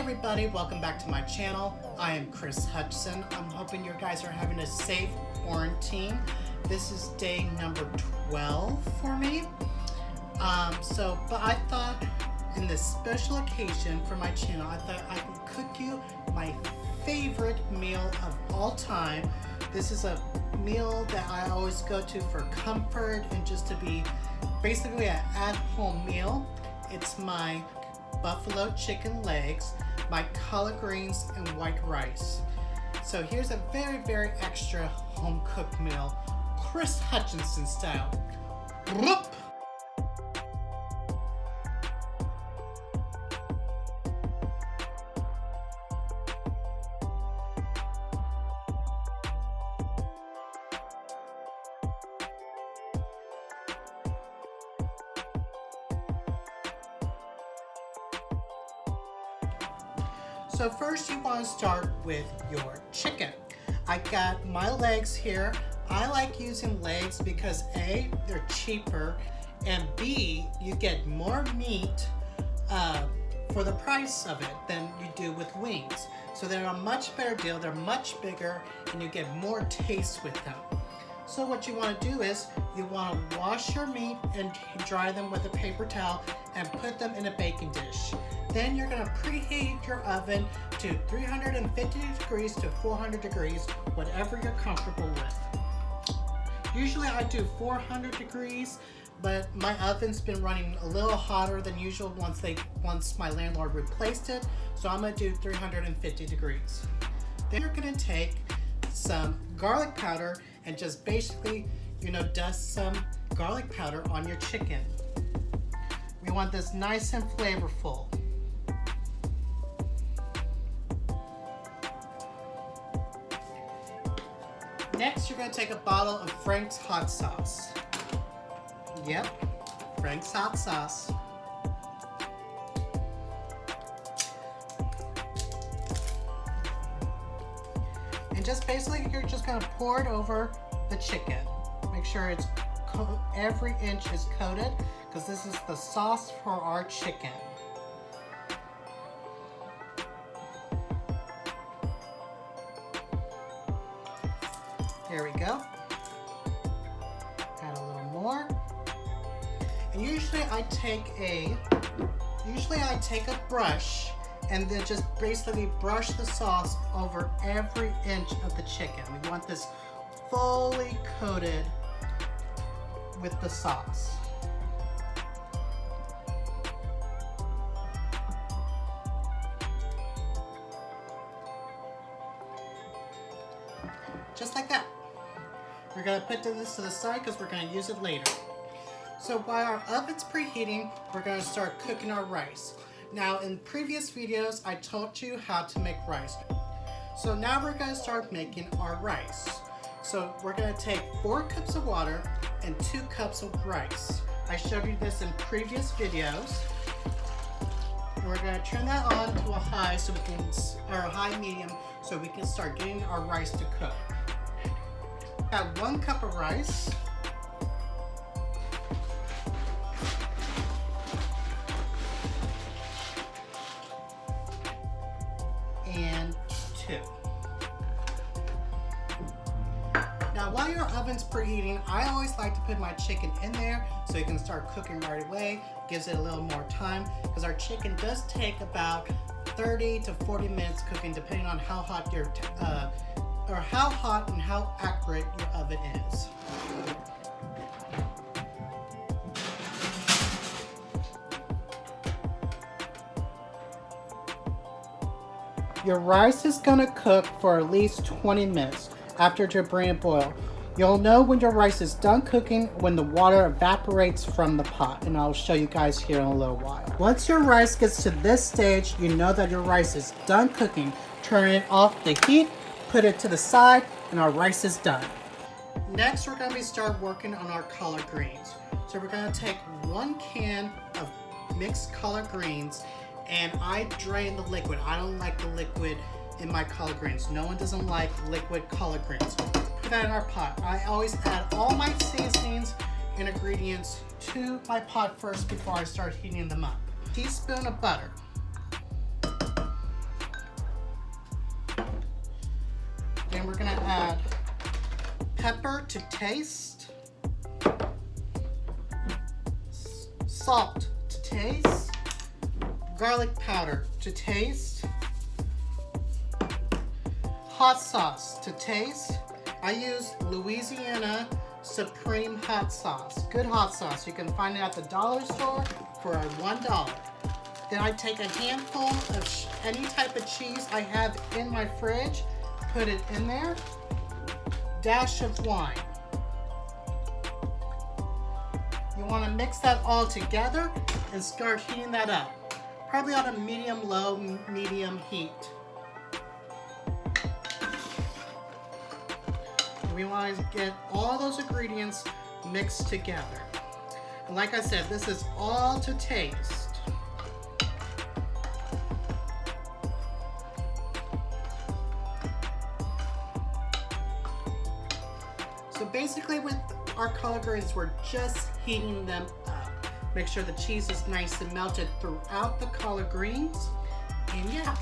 everybody, welcome back to my channel. I am Hutchinson. I'm hoping you guys are having a safe quarantine. This is day number 12 for me. But I thought in this special occasion for my channel, I thought I could cook you my favorite meal of all time. This is a meal that I always go to for comfort and just to be basically an at-home meal. It's my buffalo chicken legs, my collard greens, and white rice. So here's a very, very extra home-cooked meal, Hutchinson style. Whoop! So first you want to start with your chicken. I got my legs here. I like using legs because A, they're cheaper, and B, you get more meat for the price of it than you do with wings. So they're a much better deal, they're much bigger, and you get more taste with them. So what you want to do is you want to wash your meat and dry them with a paper towel and put them in a baking dish. Then you're going to preheat your oven to 350 degrees to 400 degrees, whatever you're comfortable with. Usually I do 400 degrees, but my oven's been running a little hotter than usual once my landlord replaced it, so I'm going to do 350 degrees. Then you're going to take some garlic powder and just basically, dust some garlic powder on your chicken. We want this nice and flavorful. Next, you're going to take a bottle of Frank's hot sauce. Yep, Frank's hot sauce. And just basically, you're just going to pour it over the chicken. Make sure every inch is coated, because this is the sauce for our chicken. There we go. Add a little more. And usually I take a brush and then just basically brush the sauce over every inch of the chicken. We want this fully coated with the sauce. Just like that. We're going to put this to the side because we're going to use it later. So while our oven's preheating, we're going to start cooking our rice. Now in previous videos, I taught you how to make rice. So now we're going to start making our rice. So we're going to take 4 cups of water and 2 cups of rice. I showed you this in previous videos. And we're going to turn that on to a high or a high medium so we can start getting our rice to cook. Add 1 cup of rice. And 2. Now while your oven's preheating, I always like to put my chicken in there so you can start cooking right away. Gives it a little more time because our chicken does take about 30 to 40 minutes cooking depending on how hot how hot and how accurate your oven is. Your rice is going to cook for at least 20 minutes after to bring it boil. You'll know when your rice is done cooking when the water evaporates from the pot, and I'll show you guys here in a little while. Once your rice gets to this stage, you know that your rice is done cooking. Turn it off the heat, put it to the side, and our rice is done. Next, we're going to start working on our collard greens. So we're going to take 1 can of mixed collard greens, and I drain the liquid. I don't like the liquid in my collard greens. No one doesn't like liquid collard greens. Put that in our pot. I always add all my seasonings and ingredients to my pot first before I start heating them up. Teaspoon of butter. And we're gonna add pepper to taste, salt to taste, garlic powder to taste, hot sauce to taste. I use Louisiana Supreme hot sauce. Good hot sauce. You can find it at the dollar store for $1. Then I take a handful of any type of cheese I have in my fridge, put it in there, dash of wine. You want to mix that all together and start heating that up. Probably on a medium-low, medium heat. We want to get all those ingredients mixed together. And like I said, this is all to taste. So basically with our collard greens, we're just heating them up. Make sure the cheese is nice and melted throughout the collard greens. And yeah.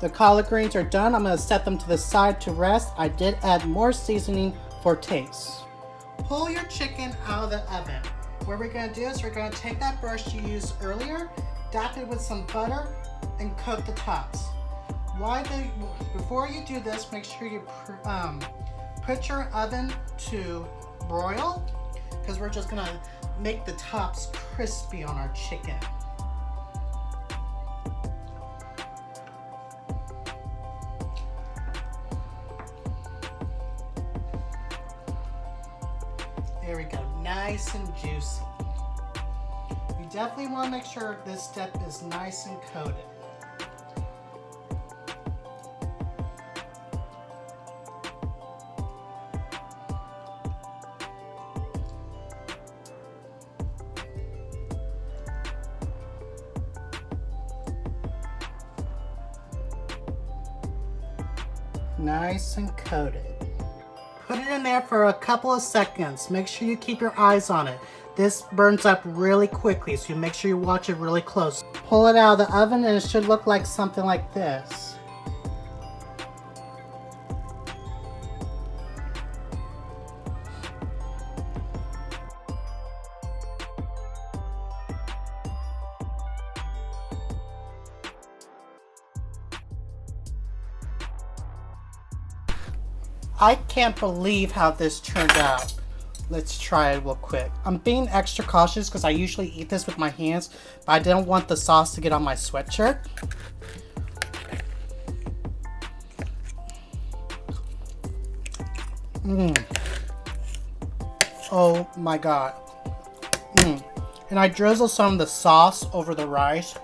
The collard greens are done. I'm going to set them to the side to rest. I did add more seasoning for taste. Pull your chicken out of the oven. What we're going to do is we're going to take that brush you used earlier, dap it with some butter, and coat the tops. Before you do this, make sure you put your oven to broil, because we're just going to make the tops crispy on our chicken. There we go, nice and juicy. You definitely want to make sure this step is nice and coated. Nice and coated. Put it in there for a couple of seconds. Make sure you keep your eyes on it. This burns up really quickly, so you make sure you watch it really close. Pull it out of the oven and it should look like something like this. I can't believe how this turned out. Let's try it real quick. I'm being extra cautious because I usually eat this with my hands, but I didn't want the sauce to get on my sweatshirt. Oh my god. And I drizzle some of the sauce over the rice.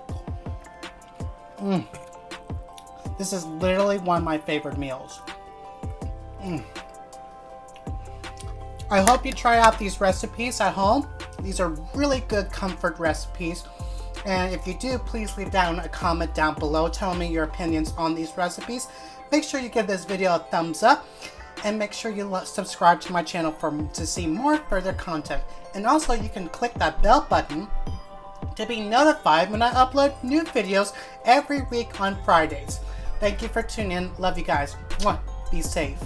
This is literally one of my favorite meals. I hope you try out these recipes at home. These are really good comfort recipes. And if you do, please leave down a comment down below telling me your opinions on these recipes. Make sure you give this video a thumbs up. And make sure you subscribe to my channel to see more further content. And also you can click that bell button to be notified when I upload new videos every week on Fridays. Thank you for tuning in. Love you guys. Be safe.